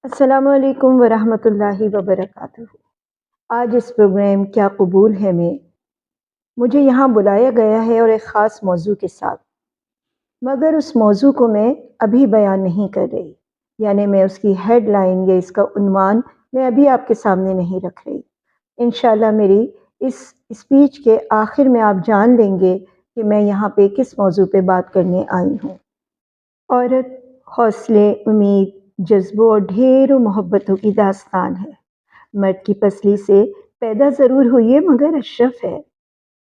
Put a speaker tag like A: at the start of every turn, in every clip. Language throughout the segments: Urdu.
A: السلام علیکم ورحمۃ اللہ وبرکاتہ۔ آج اس پروگرام کیا قبول ہے میں مجھے یہاں بلایا گیا ہے اور ایک خاص موضوع کے ساتھ، مگر اس موضوع کو میں ابھی بیان نہیں کر رہی، یعنی میں اس کی ہیڈ لائن یا اس کا عنوان میں ابھی آپ کے سامنے نہیں رکھ رہی۔ انشاءاللہ میری اس اسپیچ کے آخر میں آپ جان لیں گے کہ میں یہاں پہ کس موضوع پہ بات کرنے آئی ہوں۔ عورت حوصلے، امید، جذبوں اور ڈھیروں محبتوں کی داستان ہے۔ مرد کی پسلی سے پیدا ضرور ہوئی ہے مگر اشرف ہے۔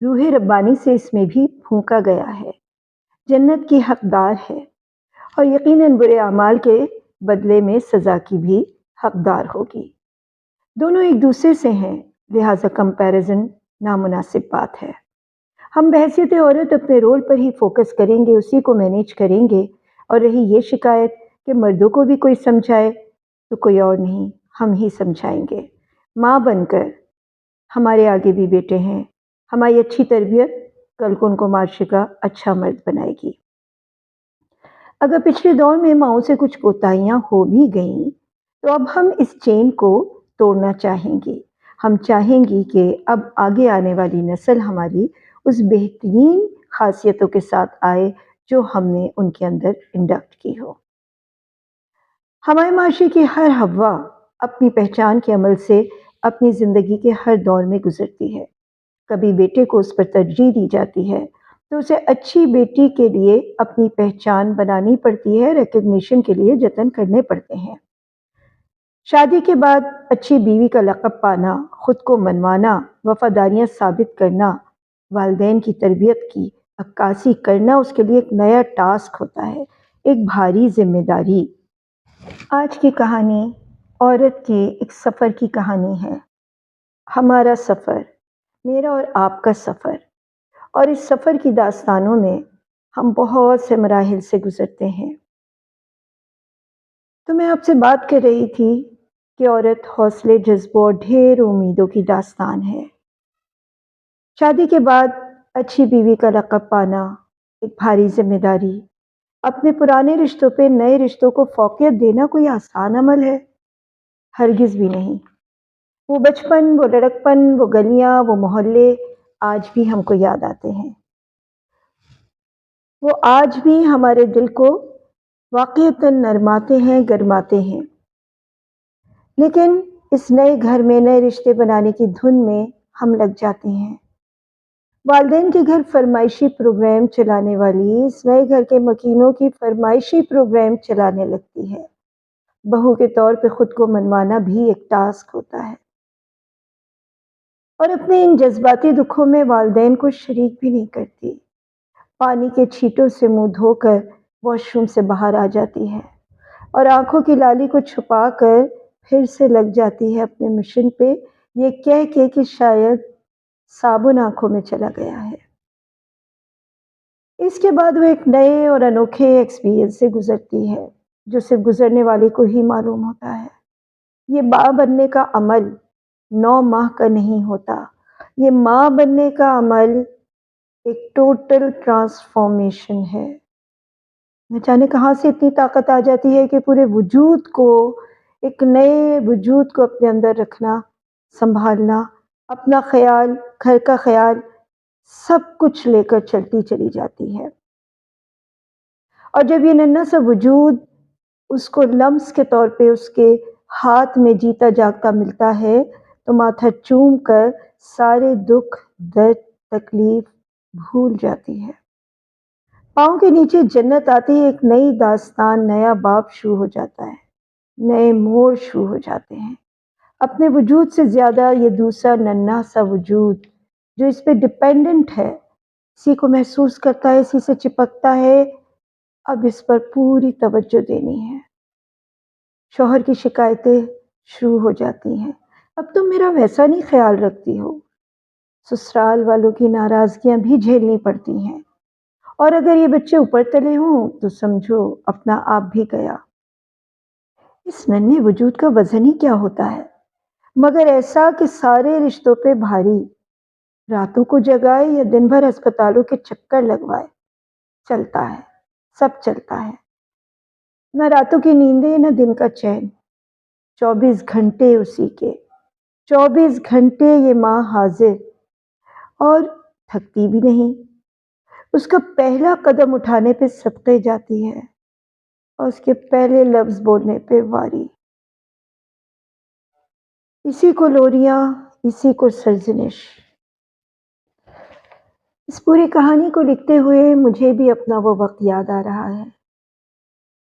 A: روح ربانی سے اس میں بھی پھونکا گیا ہے، جنت کی حقدار ہے اور یقیناً برے اعمال کے بدلے میں سزا کی بھی حقدار ہوگی۔ دونوں ایک دوسرے سے ہیں، لہٰذا کمپیریزن نامناسب بات ہے۔ ہم بحیثیت عورت اپنے رول پر ہی فوکس کریں گے، اسی کو مینیج کریں گے، اور رہی یہ شکایت کہ مردوں کو بھی کوئی سمجھائے تو کوئی اور نہیں، ہم ہی سمجھائیں گے۔ ماں بن کر ہمارے آگے بھی بیٹے ہیں، ہماری اچھی تربیت کل کو ان کو معاشرے کا اچھا مرد بنائے گی۔ اگر پچھلے دور میں ماؤں سے کچھ کوتاہیاں ہو بھی گئیں تو اب ہم اس چین کو توڑنا چاہیں گی۔ ہم چاہیں گی کہ اب آگے آنے والی نسل ہماری اس بہترین خاصیتوں کے ساتھ آئے جو ہم نے ان کے اندر انڈکٹ کی ہو۔ ہمارے معاشرے کی ہر حوا اپنی پہچان کے عمل سے اپنی زندگی کے ہر دور میں گزرتی ہے۔ کبھی بیٹے کو اس پر ترجیح دی جاتی ہے تو اسے اچھی بیٹی کے لیے اپنی پہچان بنانی پڑتی ہے، ریکگنیشن کے لیے جتن کرنے پڑتے ہیں۔ شادی کے بعد اچھی بیوی کا لقب پانا، خود کو منوانا، وفاداریاں ثابت کرنا، والدین کی تربیت کی عکاسی کرنا اس کے لیے ایک نیا ٹاسک ہوتا ہے، ایک بھاری ذمہ داری۔ آج کی کہانی عورت کے ایک سفر کی کہانی ہے، ہمارا سفر، میرا اور آپ کا سفر، اور اس سفر کی داستانوں میں ہم بہت سے مراحل سے گزرتے ہیں۔ تو میں آپ سے بات کر رہی تھی کہ عورت حوصلے، جذبوں اور ڈھیر امیدوں کی داستان ہے۔ شادی کے بعد اچھی بیوی کا لقب پانا ایک بھاری ذمہ داری۔ اپنے پرانے رشتوں پہ نئے رشتوں کو فوقیت دینا کوئی آسان عمل ہے؟ ہرگز بھی نہیں۔ وہ بچپن، وہ لڑکپن، وہ گلیاں، وہ محلے آج بھی ہم کو یاد آتے ہیں۔ وہ آج بھی ہمارے دل کو واقعتاً نرماتے ہیں، گرماتے ہیں۔ لیکن اس نئے گھر میں نئے رشتے بنانے کی دھن میں ہم لگ جاتے ہیں۔ والدین کے گھر فرمائشی پروگرام چلانے والی اس نئے گھر کے مکینوں کی فرمائشی پروگرام چلانے لگتی ہے۔ بہو کے طور پہ خود کو منوانا بھی ایک ٹاسک ہوتا ہے، اور اپنے ان جذباتی دکھوں میں والدین کو شریک بھی نہیں کرتی۔ پانی کے چھینٹوں سے منہ دھو کر واش روم سے باہر آ جاتی ہے اور آنکھوں کی لالی کو چھپا کر پھر سے لگ جاتی ہے اپنے مشن پہ، یہ کہہ کے کہ شاید صابن آنکھوں میں چلا گیا ہے۔ اس کے بعد وہ ایک نئے اور انوکھے ایکسپیرئنس سے گزرتی ہے جو صرف گزرنے والے کو ہی معلوم ہوتا ہے۔ یہ ماں بننے کا عمل 9 ماہ کا نہیں ہوتا، یہ ماں بننے کا عمل ایک ٹوٹل ٹرانسفارمیشن ہے۔ نہ جانے کہاں سے اتنی طاقت آ جاتی ہے کہ پورے وجود کو، ایک نئے وجود کو اپنے اندر رکھنا، سنبھالنا، اپنا خیال، گھر کا خیال، سب کچھ لے کر چلتی چلی جاتی ہے۔ اور جب یہ ننھا سا وجود اس کو لمس کے طور پہ اس کے ہاتھ میں جیتا جاگتا ملتا ہے تو ماتھا چوم کر سارے دکھ، درد، تکلیف بھول جاتی ہے۔ پاؤں کے نیچے جنت آتی ہے، ایک نئی داستان، نیا باب شروع ہو جاتا ہے، نئے موڑ شروع ہو جاتے ہیں۔ اپنے وجود سے زیادہ یہ دوسرا ننھا سا وجود جو اس پہ ڈپینڈنٹ ہے، اسی کو محسوس کرتا ہے، اسی سے چپکتا ہے، اب اس پر پوری توجہ دینی ہے۔ شوہر کی شکایتیں شروع ہو جاتی ہیں، اب تم میرا ویسا نہیں خیال رکھتی ہو۔ سسرال والوں کی ناراضگیاں بھی جھیلنی پڑتی ہیں، اور اگر یہ بچے اوپر تلے ہوں تو سمجھو اپنا آپ بھی گیا۔ اس ننھے وجود کا وزن ہی کیا ہوتا ہے، مگر ایسا کہ سارے رشتوں پہ بھاری، راتوں کو جگائے یا دن بھر اسپتالوں کے چکر لگوائے، چلتا ہے، سب چلتا ہے۔ نہ راتوں کی نیندیں، نہ دن کا چین۔ 24 گھنٹے اسی کے، 24 گھنٹے یہ ماں حاضر، اور تھکتی بھی نہیں۔ اس کا پہلا قدم اٹھانے پہ صدقے جاتی ہے، اور اس کے پہلے لفظ بولنے پہ واری۔ اسی کو لوریاں، اسی کو سرزنش۔ اس پوری کہانی کو لکھتے ہوئے مجھے بھی اپنا وہ وقت یاد آ رہا ہے،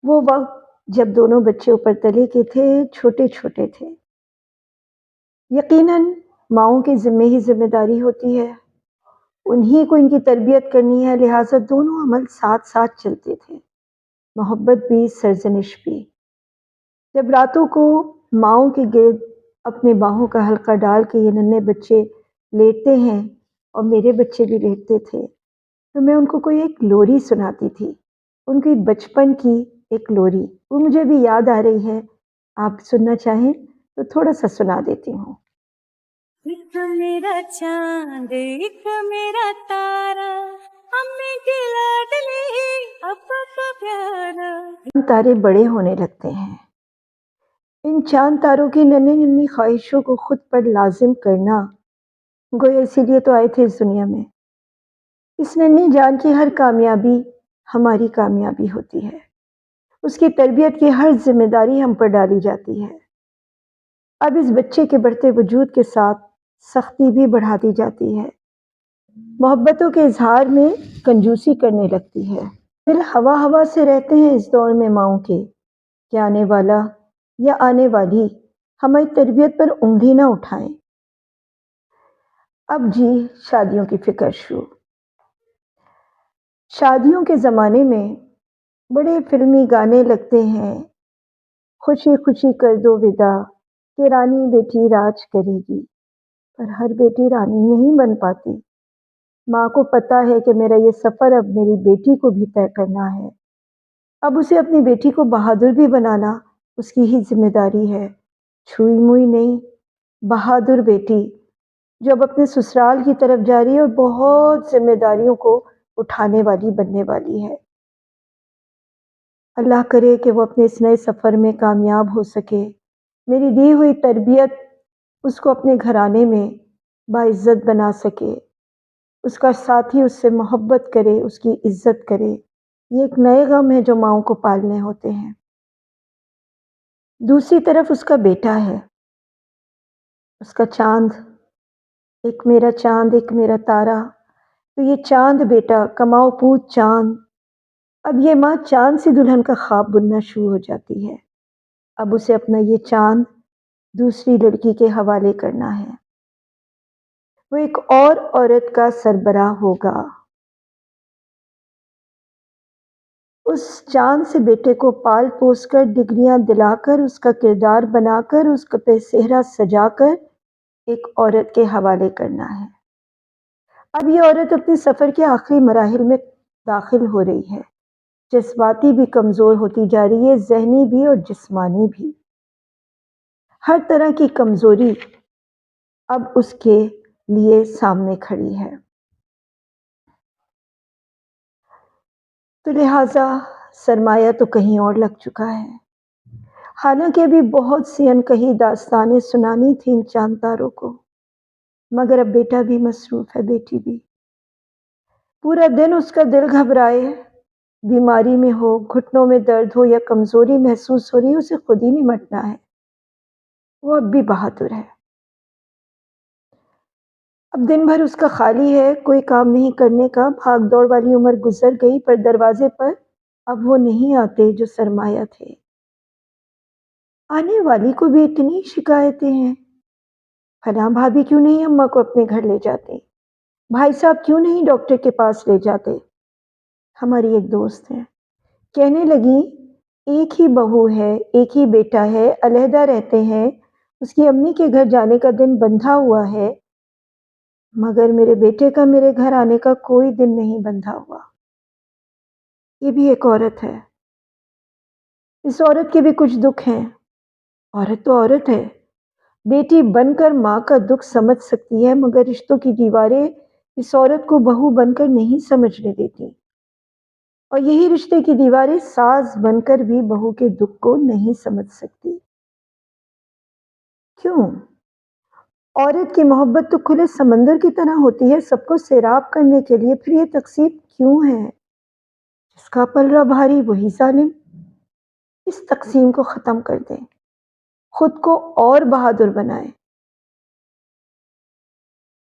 A: وہ وقت جب دونوں بچے اوپر تلے کے تھے، چھوٹے چھوٹے تھے۔ یقیناً ماؤں کے ذمے ہی ذمہ داری ہوتی ہے، انہی کو ان کی تربیت کرنی ہے، لہٰذا دونوں عمل ساتھ ساتھ چلتے تھے، محبت بھی، سرزنش بھی۔ جب راتوں کو ماؤں کے گرد اپنے باہوں کا حلقہ ڈال کے یہ ننھے بچے لیٹتے ہیں، اور میرے بچے بھی لیٹتے تھے، تو میں ان کو کوئی ایک لوری سناتی تھی، ان کی بچپن کی ایک لوری، وہ مجھے بھی یاد آ رہی ہے۔ آپ سننا چاہیں تو تھوڑا سا سنا دیتی ہوں۔
B: ایک میرا چاند ایک میرا تارا، امی کی لاڈلی ابا کا پیارا۔
A: تارے بڑے ہونے لگتے ہیں، ان چاند تاروں کی ننھی ننھی خواہشوں کو خود پر لازم کرنا، گویا اسی لیے تو آئے تھے اس دنیا میں۔ اس ننھی جان کی ہر کامیابی ہماری کامیابی ہوتی ہے، اس کی تربیت کی ہر ذمہ داری ہم پر ڈالی جاتی ہے۔ اب اس بچے کے بڑھتے وجود کے ساتھ سختی بھی بڑھا دی جاتی ہے، محبتوں کے اظہار میں کنجوسی کرنے لگتی ہے۔ دل ہوا ہوا سے رہتے ہیں اس دور میں ماؤں کے، کہ آنے والا یا آنے والی ہماری تربیت پر انگلی نہ اٹھائیں۔ اب جی شادیوں کی فکر شروع۔ شادیوں کے زمانے میں بڑے فلمی گانے لگتے ہیں، خوشی خوشی کر دو ودا کہ رانی بیٹی راج کرے گی، پر ہر بیٹی رانی نہیں بن پاتی۔ ماں کو پتا ہے کہ میرا یہ سفر اب میری بیٹی کو بھی طے کرنا ہے، اب اسے اپنی بیٹی کو بہادر بھی بنانا اس کی ہی ذمہ داری ہے، چھوئی موئی نہیں، بہادر بیٹی جو اب اپنے سسرال کی طرف جا رہی ہے اور بہت ذمہ داریوں کو اٹھانے والی بننے والی ہے۔ اللہ کرے کہ وہ اپنے اس نئے سفر میں کامیاب ہو سکے، میری دی ہوئی تربیت اس کو اپنے گھرانے میں باعزت بنا سکے، اس کا ساتھی اس سے محبت کرے، اس کی عزت کرے۔ یہ ایک نئے غم ہے جو ماؤں کو پالنے ہوتے ہیں۔ دوسری طرف اس کا بیٹا ہے، اس کا چاند، ایک میرا چاند ایک میرا تارا۔ تو یہ چاند بیٹا، کماؤ پوت چاند، اب یہ ماں چاند سے دلہن کا خواب بننا شروع ہو جاتی ہے۔ اب اسے اپنا یہ چاند دوسری لڑکی کے حوالے کرنا ہے، وہ ایک اور عورت کا سربراہ ہوگا۔ اس چاند سے بیٹے کو پال پوس کر، ڈگریاں دلا کر، اس کا کردار بنا کر، اس کا پہ صحرا سجا کر ایک عورت کے حوالے کرنا ہے۔ اب یہ عورت اپنے سفر کے آخری مراحل میں داخل ہو رہی ہے، جذباتی بھی کمزور ہوتی جا رہی ہے، ذہنی بھی اور جسمانی بھی۔ ہر طرح کی کمزوری اب اس کے لیے سامنے کھڑی ہے، تو لہٰذا سرمایہ تو کہیں اور لگ چکا ہے۔ حالانکہ ابھی بہت سی انکہی داستانیں سنانی تھیں ان چاند تاروں کو، مگر اب بیٹا بھی مصروف ہے، بیٹی بھی۔ پورا دن اس کا دل گھبرائے، بیماری میں ہو، گھٹنوں میں درد ہو یا کمزوری محسوس ہو رہی ہے، اسے خود ہی نمٹنا ہے۔ وہ اب بھی بہادر ہے۔ اب دن بھر اس کا خالی ہے، کوئی کام نہیں کرنے کا، بھاگ دوڑ والی عمر گزر گئی، پر دروازے پر اب وہ نہیں آتے جو سرمایہ تھے۔ آنے والی کو بھی اتنی شکایتیں ہیں، فلاں بھابھی کیوں نہیں اماں کو اپنے گھر لے جاتے، بھائی صاحب کیوں نہیں ڈاکٹر کے پاس لے جاتے۔ ہماری ایک دوست ہے، کہنے لگی ایک ہی بہو ہے، ایک ہی بیٹا ہے، علیحدہ رہتے ہیں، اس کی امی کے گھر جانے کا دن بندھا ہوا ہے، مگر میرے بیٹے کا میرے گھر آنے کا کوئی دن نہیں بندھا ہوا۔ یہ بھی ایک عورت ہے، اس عورت کے بھی کچھ دکھ ہیں۔ عورت تو عورت ہے، بیٹی بن کر ماں کا دکھ سمجھ سکتی ہے، مگر رشتوں کی دیواریں اس عورت کو بہو بن کر نہیں سمجھنے دیتی، اور یہی رشتے کی دیواریں ساز بن کر بھی بہو کے دکھ کو نہیں سمجھ سکتی۔ کیوں؟ عورت کی محبت تو کھلے سمندر کی طرح ہوتی ہے، سب کو سیراب کرنے کے لیے، پھر یہ تقسیم کیوں ہے؟ جس کا پلڑا بھاری وہی ظالم۔ اس تقسیم کو ختم کر دیں، خود کو اور بہادر بنائیں۔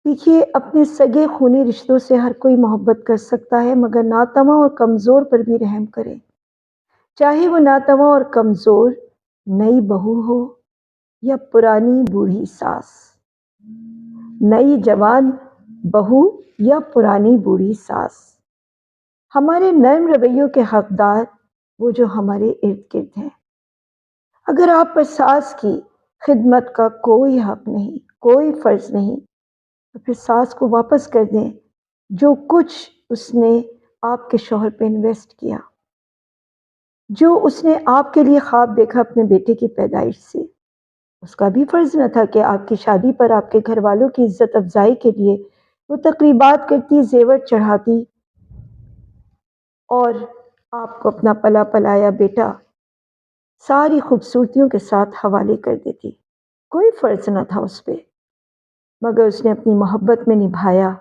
A: دیکھیے، اپنے سگے خونی رشتوں سے ہر کوئی محبت کر سکتا ہے، مگر ناتواں اور کمزور پر بھی رحم کرے، چاہے وہ ناتواں اور کمزور نئی بہو ہو یا پرانی بوڑھی ساس، نئی جوان بہو یا پرانی بوڑھی ساس۔ ہمارے نرم رویوں کے حقدار وہ جو ہمارے ارد گرد ہیں۔ اگر آپ پر ساس کی خدمت کا کوئی حق نہیں، کوئی فرض نہیں، تو پھر ساس کو واپس کر دیں جو کچھ اس نے آپ کے شوہر پہ انویسٹ کیا، جو اس نے آپ کے لیے خواب دیکھا اپنے بیٹے کی پیدائش سے۔ اس کا بھی فرض نہ تھا کہ آپ کی شادی پر آپ کے گھر والوں کی عزت افزائی کے لیے وہ تقریبات کرتی، زیور چڑھاتی اور آپ کو اپنا پلا پلایا بیٹا ساری خوبصورتیوں کے ساتھ حوالے کر دیتی۔ کوئی فرض نہ تھا اس پہ، مگر اس نے اپنی محبت میں نبھایا۔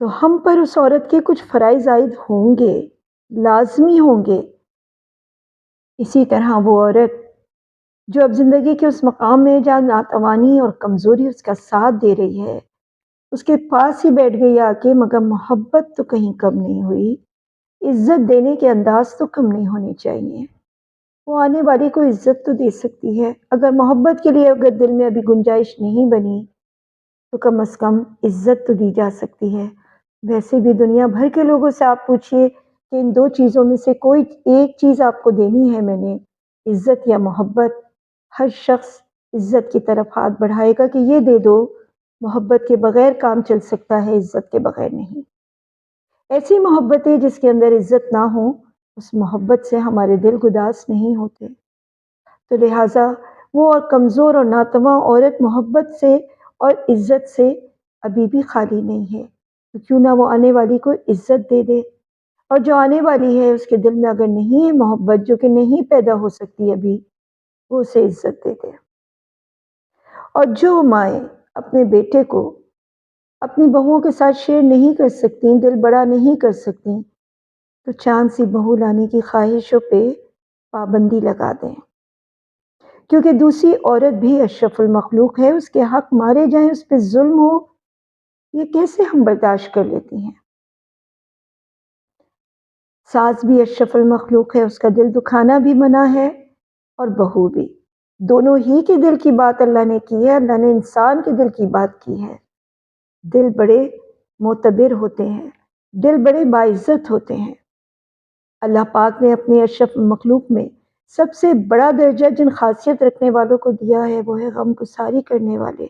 A: تو ہم پر اس عورت کے کچھ فرائض عائد ہوں گے، لازمی ہوں گے۔ اسی طرح وہ عورت جو اب زندگی کے اس مقام میں جہاں ناتوانی اور کمزوری اس کا ساتھ دے رہی ہے، اس کے پاس ہی بیٹھ گئی آ کے، مگر محبت تو کہیں کم نہیں ہوئی، عزت دینے کے انداز تو کم نہیں ہونے چاہیے۔ وہ آنے والی کو عزت تو دے سکتی ہے، اگر محبت کے لیے اگر دل میں ابھی گنجائش نہیں بنی تو کم از کم عزت تو دی جا سکتی ہے۔ ویسے بھی دنیا بھر کے لوگوں سے آپ پوچھئے کہ ان دو چیزوں میں سے کوئی ایک چیز آپ کو دینی ہے میں نے، عزت یا محبت، ہر شخص عزت کی طرف ہاتھ بڑھائے گا کہ یہ دے دو۔ محبت کے بغیر کام چل سکتا ہے، عزت کے بغیر نہیں۔ ایسی محبتیں جس کے اندر عزت نہ ہو، اس محبت سے ہمارے دل گداز نہیں ہوتے۔ تو لہٰذا وہ اور کمزور اور ناتواں عورت محبت سے اور عزت سے ابھی بھی خالی نہیں ہے، تو کیوں نہ وہ آنے والی کو عزت دے دے، اور جو آنے والی ہے اس کے دل میں اگر نہیں ہے محبت، جو کہ نہیں پیدا ہو سکتی ابھی، وہ اسے عزت دے دے۔ اور جو مائیں اپنے بیٹے کو اپنی بہوؤں کے ساتھ شیئر نہیں کر سکتی، دل بڑا نہیں کر سکتی، تو چاند سی بہو لانے کی خواہشوں پہ پابندی لگا دیں، کیونکہ دوسری عورت بھی اشرف المخلوق ہے، اس کے حق مارے جائیں، اس پہ ظلم ہو، یہ کیسے ہم برداشت کر لیتی ہیں؟ ساس بھی اشرف المخلوق ہے، اس کا دل دکھانا بھی منع ہے، اور بہو بھی۔ دونوں ہی کے دل کی بات اللہ نے کی ہے، اللہ نے انسان کے دل کی بات کی ہے۔ دل بڑے معتبر ہوتے ہیں، دل بڑے باعزت ہوتے ہیں۔ اللہ پاک نے اپنے اشرف المخلوق میں سب سے بڑا درجہ جن خاصیت رکھنے والوں کو دیا ہے وہ ہے غم گساری کرنے والے،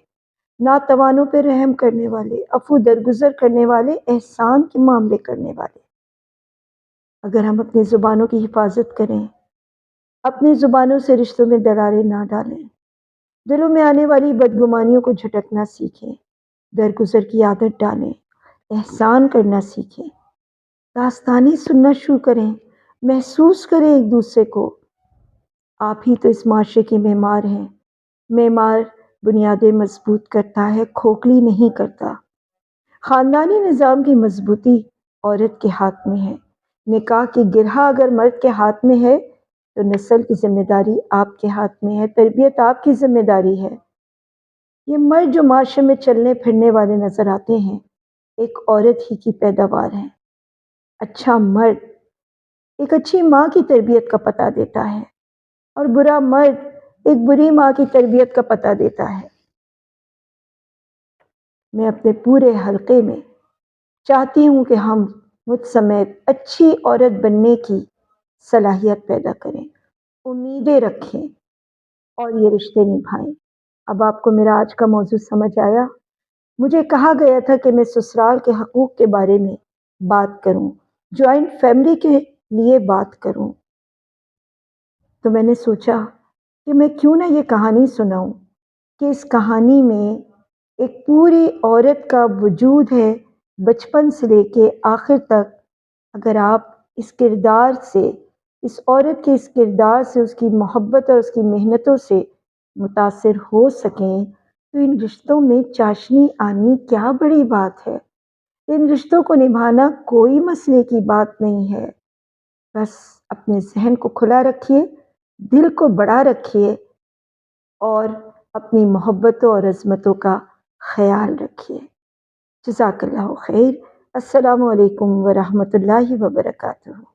A: ناتوانوں پہ رحم کرنے والے، عفو درگزر کرنے والے، احسان کے معاملے کرنے والے۔ اگر ہم اپنی زبانوں کی حفاظت کریں، اپنی زبانوں سے رشتوں میں دراریں نہ ڈالیں، دلوں میں آنے والی بدگمانیوں کو جھٹکنا سیکھیں، درگزر کی عادت ڈالیں، احسان کرنا سیکھیں، داستانیں سننا شروع کریں، محسوس کریں ایک دوسرے کو۔ آپ ہی تو اس معاشرے کی معمار ہیں۔ معمار بنیادیں مضبوط کرتا ہے، کھوکھلی نہیں کرتا۔ خاندانی نظام کی مضبوطی عورت کے ہاتھ میں ہے۔ نکاح کی گرہ اگر مرد کے ہاتھ میں ہے تو نسل کی ذمہ داری آپ کے ہاتھ میں ہے، تربیت آپ کی ذمہ داری ہے۔ یہ مرد جو معاشرے میں چلنے پھرنے والے نظر آتے ہیں، ایک عورت ہی کی پیداوار ہیں۔ اچھا مرد ایک اچھی ماں کی تربیت کا پتہ دیتا ہے، اور برا مرد ایک بری ماں کی تربیت کا پتہ دیتا ہے۔ میں اپنے پورے حلقے میں چاہتی ہوں کہ ہم مجھ سمیت اچھی عورت بننے کی صلاحیت پیدا کریں، امیدیں رکھیں اور یہ رشتے نبھائیں۔ اب آپ کو میرا آج کا موضوع سمجھ آیا؟ مجھے کہا گیا تھا کہ میں سسرال کے حقوق کے بارے میں بات کروں، جوائنٹ فیملی کے لیے بات کروں، تو میں نے سوچا کہ میں کیوں نہ یہ کہانی سناؤں کہ اس کہانی میں ایک پوری عورت کا وجود ہے، بچپن سے لے کے آخر تک۔ اگر آپ اس کردار سے، اس عورت کے اس کردار سے، اس کی محبت اور اس کی محنتوں سے متاثر ہو سکیں تو ان رشتوں میں چاشنی آنی کیا بڑی بات ہے۔ ان رشتوں کو نبھانا کوئی مسئلے کی بات نہیں ہے۔ بس اپنے ذہن کو کھلا رکھیے، دل کو بڑا رکھیے اور اپنی محبتوں اور عظمتوں کا خیال رکھیے۔ جزاک اللہ خیر۔ السلام علیکم ورحمۃ اللہ وبرکاتہ۔